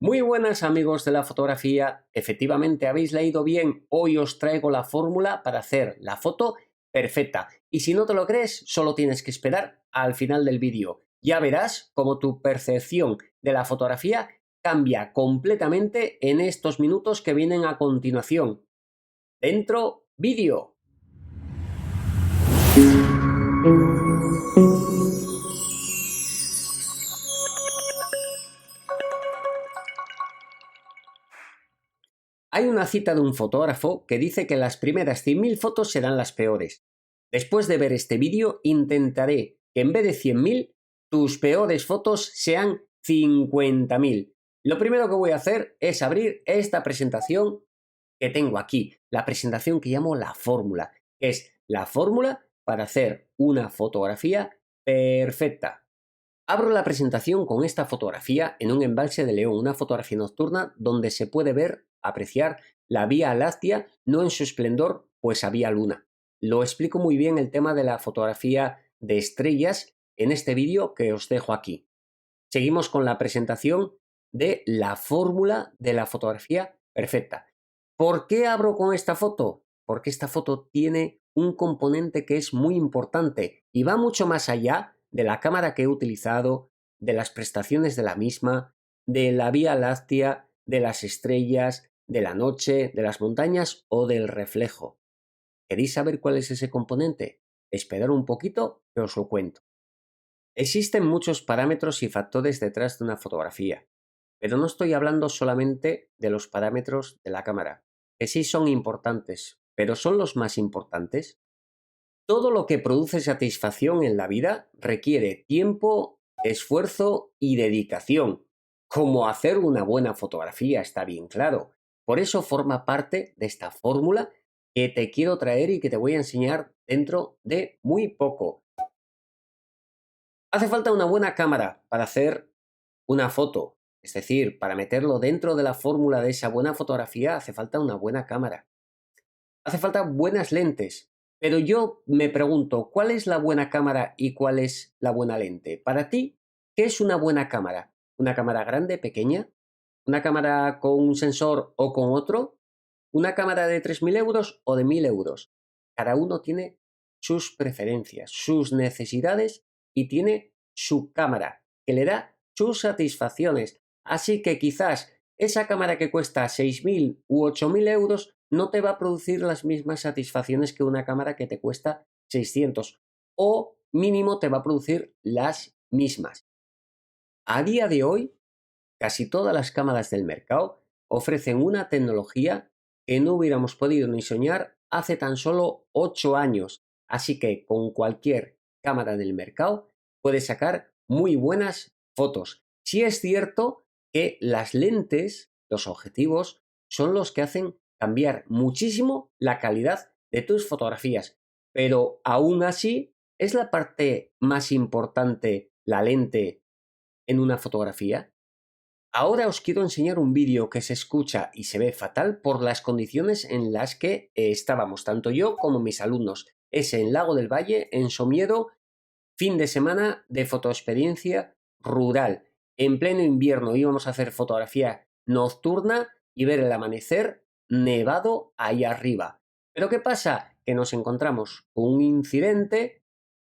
Muy buenas amigos de la fotografía, efectivamente habéis leído bien, hoy os traigo la fórmula para hacer la foto perfecta y si no te lo crees solo tienes que esperar al final del vídeo. Ya verás cómo tu percepción de la fotografía cambia completamente en estos minutos que vienen a continuación. Dentro vídeo. Hay una cita de un fotógrafo que dice que las primeras 100.000 fotos serán las peores. Después de ver este vídeo, intentaré que en vez de 100.000, tus peores fotos sean 50.000. Lo primero que voy a hacer es abrir esta presentación que tengo aquí, la presentación que llamo la fórmula, que es la fórmula para hacer una fotografía perfecta. Abro la presentación con esta fotografía en un embalse de León, una fotografía nocturna donde se puede ver, apreciar la Vía Láctea, no en su esplendor, pues había luna. Lo explico muy bien el tema de la fotografía de estrellas en este vídeo que os dejo aquí. Seguimos con la presentación de la fórmula de la fotografía perfecta. ¿Por qué abro con esta foto? Porque esta foto tiene un componente que es muy importante y va mucho más allá de la cámara que he utilizado, de las prestaciones de la misma, de la Vía Láctea, de las estrellas, de la noche, de las montañas o del reflejo. ¿Queréis saber cuál es ese componente? Esperad un poquito que os lo cuento. Existen muchos parámetros y factores detrás de una fotografía, pero no estoy hablando solamente de los parámetros de la cámara, que sí son importantes, pero ¿son los más importantes? Todo lo que produce satisfacción en la vida requiere tiempo, esfuerzo y dedicación. Como hacer una buena fotografía, está bien claro. Por eso forma parte de esta fórmula que te quiero traer y que te voy a enseñar dentro de muy poco. Hace falta una buena cámara para hacer una foto, es decir, para meterlo dentro de la fórmula de esa buena fotografía hace falta una buena cámara. Hace falta buenas lentes, pero yo me pregunto, ¿cuál es la buena cámara y cuál es la buena lente? Para ti, ¿qué es una buena cámara? ¿Una cámara grande, pequeña? ¿Una cámara con un sensor o con otro? ¿Una cámara de 3.000 euros o de 1.000 euros? Cada uno tiene sus preferencias, sus necesidades y tiene su cámara que le da sus satisfacciones. Así que quizás esa cámara que cuesta 6.000 u 8.000 euros no te va a producir las mismas satisfacciones que una cámara que te cuesta 600 o mínimo te va a producir las mismas. A día de hoy, casi todas las cámaras del mercado ofrecen una tecnología que no hubiéramos podido ni soñar hace tan solo 8 años. Así que con cualquier cámara del mercado puedes sacar muy buenas fotos. Sí es cierto que las lentes, los objetivos, son los que hacen cambiar muchísimo la calidad de tus fotografías. Pero aún así, ¿es la parte más importante la lente en una fotografía? Ahora os quiero enseñar un vídeo que se escucha y se ve fatal por las condiciones en las que estábamos, tanto yo como mis alumnos. Es en Lago del Valle, en Somiedo, fin de semana de fotoexperiencia rural. En pleno invierno íbamos a hacer fotografía nocturna y ver el amanecer nevado ahí arriba. Pero ¿qué pasa? Que nos encontramos con un incidente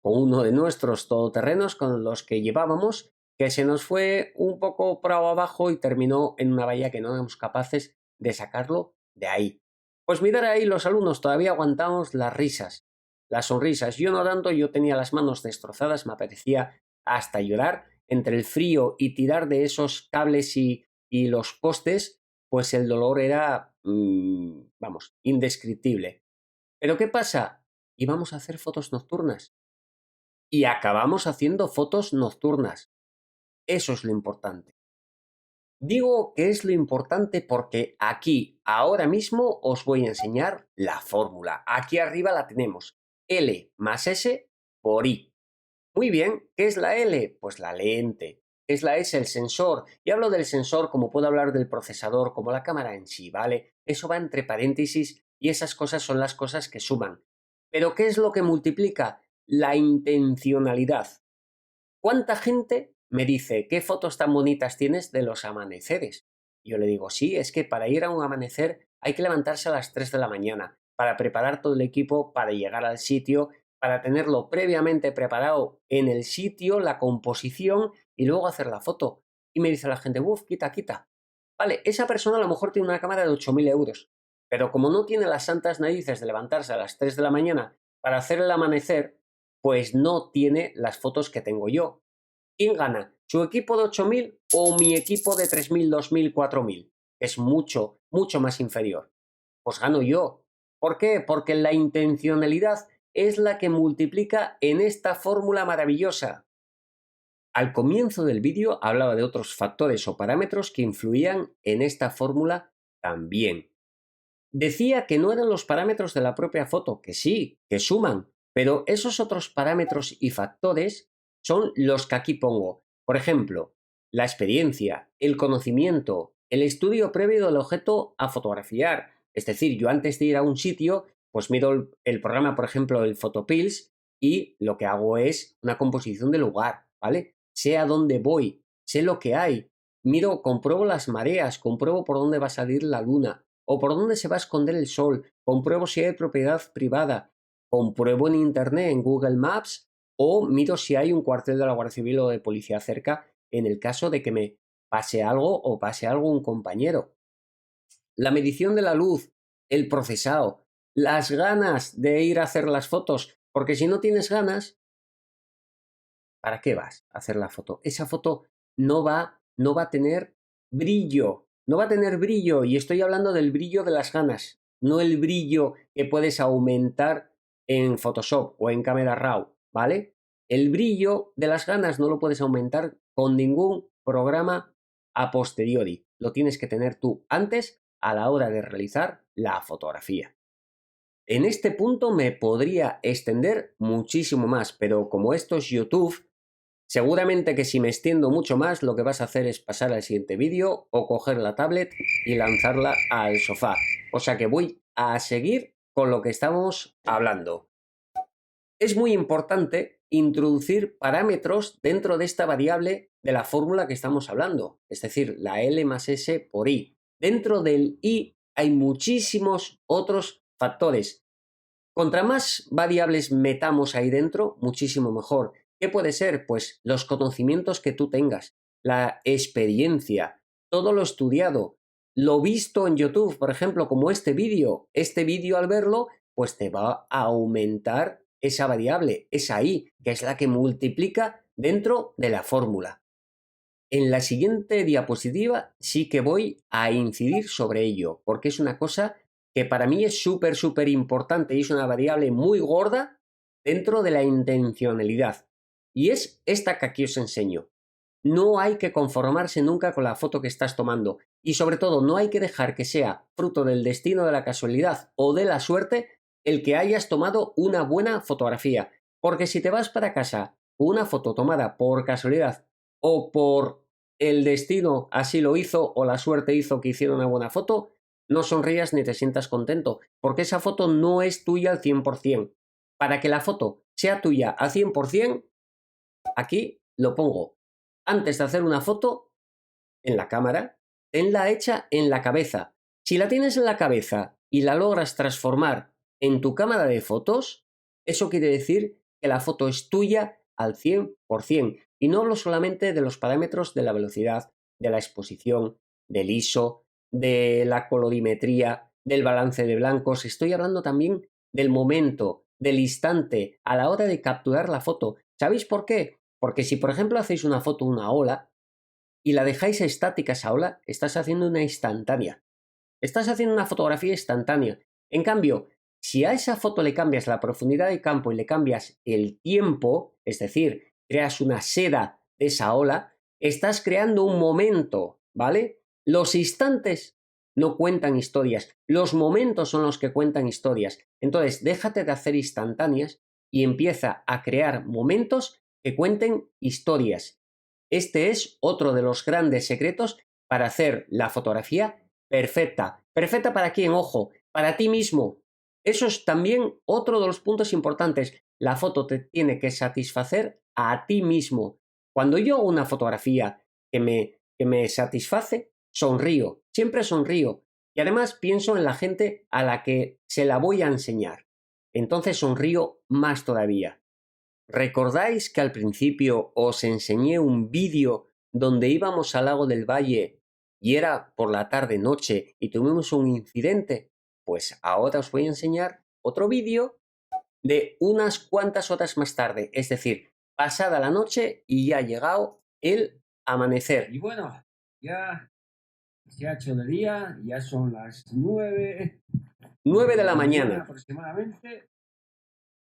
con uno de nuestros todoterrenos con los que llevábamos que se nos fue un poco por abajo y terminó en una valla que no éramos capaces de sacarlo de ahí. Pues mirar ahí los alumnos todavía aguantamos las risas, las sonrisas. Yo no tanto, yo tenía las manos destrozadas, me apetecía hasta llorar. Entre el frío y tirar de esos cables y los postes, pues el dolor era, vamos, indescriptible. Pero ¿qué pasa? Íbamos a hacer fotos nocturnas y acabamos haciendo fotos nocturnas. Eso es lo importante. Digo que es lo importante porque aquí, ahora mismo, os voy a enseñar la fórmula. Aquí arriba la tenemos. L más S por I. Muy bien, ¿qué es la L? Pues la lente. ¿Qué es la S? El sensor. Y hablo del sensor como puedo hablar del procesador, como la cámara en sí, ¿vale? Eso va entre paréntesis y esas cosas son las cosas que suman. Pero ¿qué es lo que multiplica? La intencionalidad. ¿Cuánta gente me dice qué fotos tan bonitas tienes de los amaneceres? Y yo le digo, sí, es que para ir a un amanecer hay que levantarse a las 3 de la mañana, para preparar todo el equipo, para llegar al sitio, para tenerlo previamente preparado en el sitio, la composición y luego hacer la foto. Y me dice la gente, uff, quita, quita. Vale, esa persona a lo mejor tiene una cámara de 8.000 euros, pero como no tiene las santas narices de levantarse a las 3 de la mañana para hacer el amanecer, pues no tiene las fotos que tengo yo. ¿Quién gana? ¿Su equipo de 8.000 o mi equipo de 3.000, 2.000, 4.000? Es mucho, mucho más inferior. Pues gano yo. ¿Por qué? Porque la intencionalidad es la que multiplica en esta fórmula maravillosa. Al comienzo del vídeo hablaba de otros factores o parámetros que influían en esta fórmula también. Decía que no eran los parámetros de la propia foto, que sí, que suman, pero esos otros parámetros y factores son los que aquí pongo. Por ejemplo, la experiencia, el conocimiento, el estudio previo del objeto a fotografiar. Es decir, yo antes de ir a un sitio, pues miro el programa, por ejemplo, el Photopills, y lo que hago es una composición del lugar, ¿vale? Sé a dónde voy, sé lo que hay, miro, compruebo las mareas, compruebo por dónde va a salir la luna, o por dónde se va a esconder el sol, compruebo si hay propiedad privada, compruebo en internet, en Google Maps, o miro si hay un cuartel de la Guardia Civil o de policía cerca en el caso de que me pase algo o pase algo un compañero. La medición de la luz, el procesado, las ganas de ir a hacer las fotos, porque si no tienes ganas, ¿para qué vas a hacer la foto? Esa foto no va a tener brillo, no va a tener brillo, y estoy hablando del brillo de las ganas, no el brillo que puedes aumentar en Photoshop o en Camera Raw, ¿vale? El brillo de las ganas no lo puedes aumentar con ningún programa a posteriori, lo tienes que tener tú antes a la hora de realizar la fotografía. En este punto me podría extender muchísimo más, pero como esto es YouTube, seguramente que si me extiendo mucho más, lo que vas a hacer es pasar al siguiente vídeo o coger la tablet y lanzarla al sofá. O sea que voy a seguir con lo que estamos hablando. Es muy importante introducir parámetros dentro de esta variable de la fórmula que estamos hablando, es decir, la L más S por I. Dentro del I hay muchísimos otros factores. Contra más variables metamos ahí dentro, muchísimo mejor. ¿Qué puede ser? Pues los conocimientos que tú tengas, la experiencia, todo lo estudiado, lo visto en YouTube, por ejemplo, como este vídeo. Este vídeo al verlo, pues te va a aumentar esa variable, esa I, que es la que multiplica dentro de la fórmula. En la siguiente diapositiva sí que voy a incidir sobre ello, porque es una cosa que para mí es súper, súper importante y es una variable muy gorda dentro de la intencionalidad. Y es esta que aquí os enseño. No hay que conformarse nunca con la foto que estás tomando y sobre todo no hay que dejar que sea fruto del destino, de la casualidad o de la suerte el que hayas tomado una buena fotografía. Porque si te vas para casa con una foto tomada por casualidad o por el destino así lo hizo o la suerte hizo que hiciera una buena foto, no sonrías ni te sientas contento, porque esa foto no es tuya al 100%. Para que la foto sea tuya al 100%, aquí lo pongo. Antes de hacer una foto, en la cámara, tenla hecha en la cabeza. Si la tienes en la cabeza y la logras transformar en tu cámara de fotos, eso quiere decir que la foto es tuya al 100%. Y no hablo solamente de los parámetros de la velocidad, de la exposición, del ISO, de la colorimetría, del balance de blancos. Estoy hablando también del momento, del instante, a la hora de capturar la foto. ¿Sabéis por qué? Porque si, por ejemplo, hacéis una foto, una ola, y la dejáis estática esa ola, estás haciendo una instantánea. Estás haciendo una fotografía instantánea. En cambio, si a esa foto le cambias la profundidad de campo y le cambias el tiempo, es decir, creas una seda de esa ola, estás creando un momento, ¿vale? Los instantes no cuentan historias, los momentos son los que cuentan historias. Entonces, déjate de hacer instantáneas y empieza a crear momentos que cuenten historias. Este es otro de los grandes secretos para hacer la fotografía perfecta. ¿Perfecta para quién? Ojo, para ti mismo. Eso es también otro de los puntos importantes. La foto te tiene que satisfacer a ti mismo. Cuando yo hago una fotografía que me satisface, sonrío, siempre sonrío. Y además pienso en la gente a la que se la voy a enseñar. Entonces sonrío más todavía. ¿Recordáis que al principio os enseñé un vídeo donde íbamos al lago del Valle y era por la tarde-noche y tuvimos un incidente? Pues ahora os voy a enseñar otro vídeo de unas cuantas horas más tarde, es decir, pasada la noche y ya ha llegado el amanecer. Y bueno, ya se ha hecho de día, ya son las 9 de la mañana. Aproximadamente.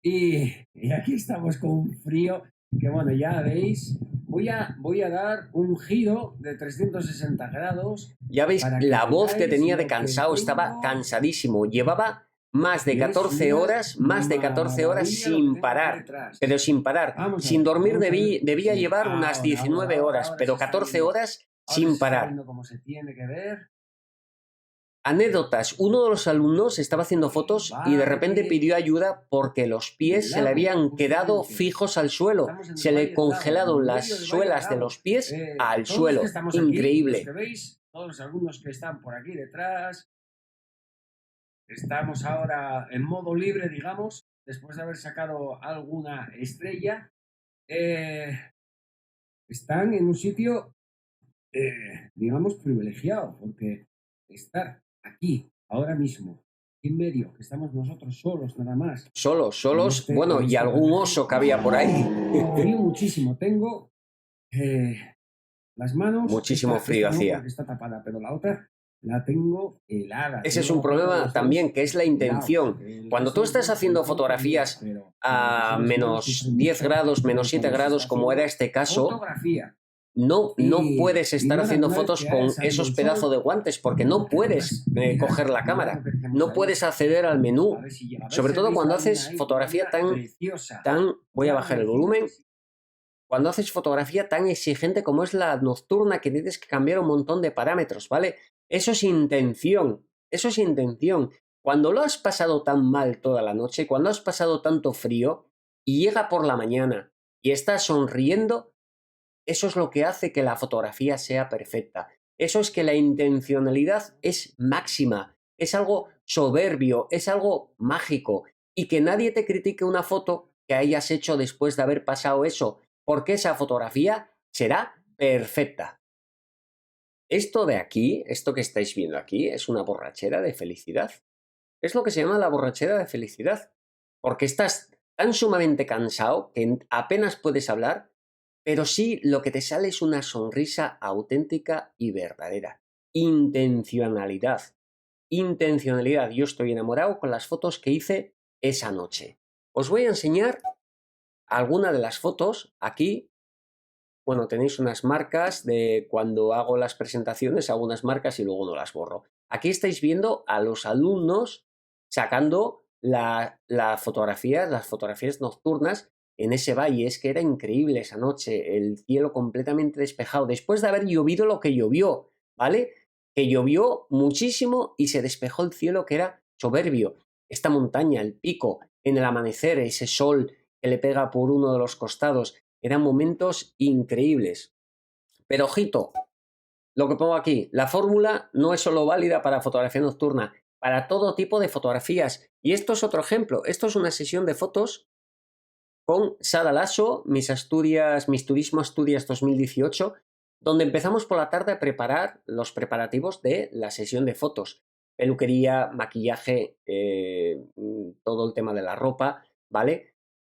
Y aquí estamos con un frío que, bueno, ya veis, voy a dar un giro de 360 grados. Ya veis, la voz que tenía de cansado, estaba cansadísimo. Llevaba más de 14 horas sin parar, pero sin parar. Sin dormir debía llevar unas 19 horas, pero 14 horas sin parar. Como se tiene que ver. Anécdotas. Uno de los alumnos estaba haciendo fotos y de repente pidió ayuda porque los pies se le habían quedado fijos al suelo. Se le congelaron las suelas de los pies al suelo. Increíble. Aquí, los que veis, todos los alumnos que están por aquí detrás. Estamos ahora en modo libre, digamos, después de haber sacado alguna estrella. Están en un sitio, digamos, privilegiado, porque estar aquí, ahora mismo, en medio, que estamos nosotros solos nada más. Solos, bueno, y algún oso que había por ahí. Frío muchísimo, tengo las manos... Muchísimo frío hacía. Porque está tapada, pero la otra la tengo helada. Ese es un problema también, que es la intención. Cuando tú estás haciendo fotografías a menos 10 grados, menos 7 grados, como era este caso, no puedes estar haciendo fotos con esos pedazos de guantes porque no puedes coger la cámara, no puedes acceder al menú, sobre todo cuando haces fotografía tan, voy a bajar el volumen, cuando haces fotografía tan exigente como es la nocturna, que tienes que cambiar un montón de parámetros, ¿vale? Eso es intención, eso es intención. Cuando lo has pasado tan mal toda la noche, cuando has pasado tanto frío y llega por la mañana y estás sonriendo, eso es lo que hace que la fotografía sea perfecta. Eso es que la intencionalidad es máxima, es algo soberbio, es algo mágico, y que nadie te critique una foto que hayas hecho después de haber pasado eso, porque esa fotografía será perfecta. Esto de aquí, esto que estáis viendo aquí, es una borrachera de felicidad. Es lo que se llama la borrachera de felicidad, porque estás tan sumamente cansado que apenas puedes hablar, pero sí lo que te sale es una sonrisa auténtica y verdadera. Intencionalidad. Intencionalidad. Yo estoy enamorado con las fotos que hice esa noche. Os voy a enseñar alguna de las fotos aquí. Bueno, tenéis unas marcas de cuando hago las presentaciones, hago unas marcas y luego no las borro. Aquí estáis viendo a los alumnos sacando las fotografías nocturnas en ese valle. Es que era increíble esa noche, el cielo completamente despejado, después de haber llovido lo que llovió, ¿vale? Que llovió muchísimo y se despejó el cielo, que era soberbio. Esta montaña, el pico, en el amanecer, ese sol que le pega por uno de los costados, eran momentos increíbles. Pero ojito, lo que pongo aquí, la fórmula no es solo válida para fotografía nocturna, para todo tipo de fotografías. Y esto es otro ejemplo, esto es una sesión de fotos con Sara Lasso, mis Turismo Asturias 2018, donde empezamos por la tarde a preparar los preparativos de la sesión de fotos. Peluquería, maquillaje, todo el tema de la ropa, ¿vale?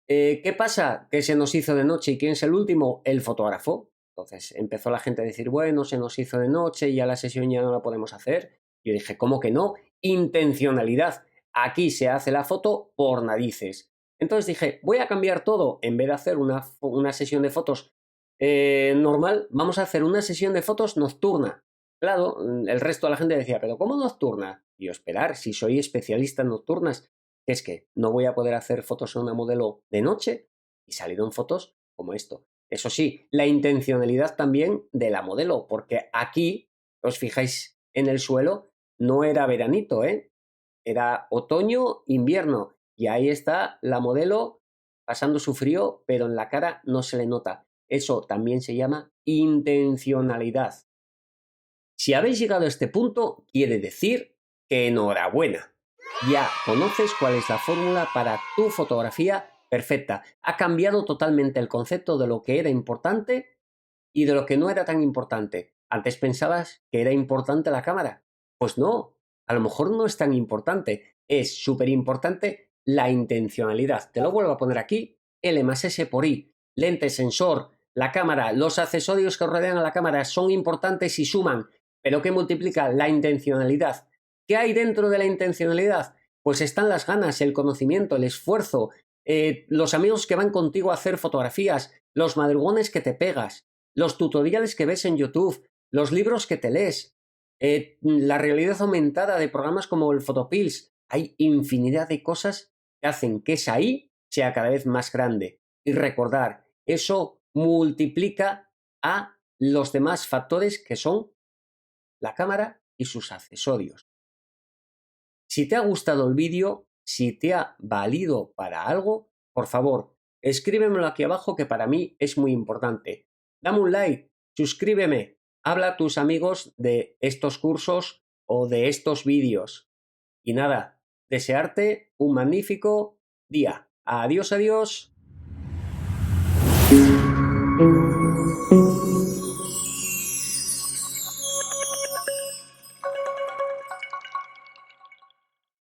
¿Qué pasa? Que se nos hizo de noche. ¿Y quién es el último? El fotógrafo. Entonces empezó la gente a decir, bueno, se nos hizo de noche y ya la sesión ya no la podemos hacer. Yo dije, ¿cómo que no? Intencionalidad. Aquí se hace la foto por narices. Entonces dije, voy a cambiar todo. En vez de hacer una sesión de fotos normal, vamos a hacer una sesión de fotos nocturna. Claro, el resto de la gente decía, ¿pero cómo nocturna? Y yo, esperar, si soy especialista en nocturnas, es que no voy a poder hacer fotos a una modelo de noche, y salieron fotos como esto. Eso sí, la intencionalidad también de la modelo, porque aquí, os fijáis en el suelo, no era veranito, era otoño, invierno, y ahí está la modelo pasando su frío, pero en la cara no se le nota. Eso también se llama intencionalidad. Si habéis llegado a este punto, quiere decir que enhorabuena. Ya conoces cuál es la fórmula para tu fotografía perfecta. Ha cambiado totalmente el concepto de lo que era importante y de lo que no era tan importante. Antes pensabas que era importante la cámara. Pues no, a lo mejor no es tan importante. Es súper importante la intencionalidad. Te lo vuelvo a poner aquí. L más S por I. Lente, sensor, la cámara, los accesorios que rodean a la cámara son importantes y suman. Pero ¿qué multiplica? La intencionalidad. ¿Qué hay dentro de la intencionalidad? Pues están las ganas, el conocimiento, el esfuerzo, los amigos que van contigo a hacer fotografías, los madrugones que te pegas, los tutoriales que ves en YouTube, los libros que te lees, la realidad aumentada de programas como el Photopills. Hay infinidad de cosas que hacen que esa I sea cada vez más grande. Y recordar, eso multiplica a los demás factores que son la cámara y sus accesorios. Si te ha gustado el vídeo, si te ha valido para algo, por favor, escríbemelo aquí abajo que para mí es muy importante. Dame un like, suscríbeme, habla a tus amigos de estos cursos o de estos vídeos. Y nada, desearte un magnífico día. Adiós, adiós.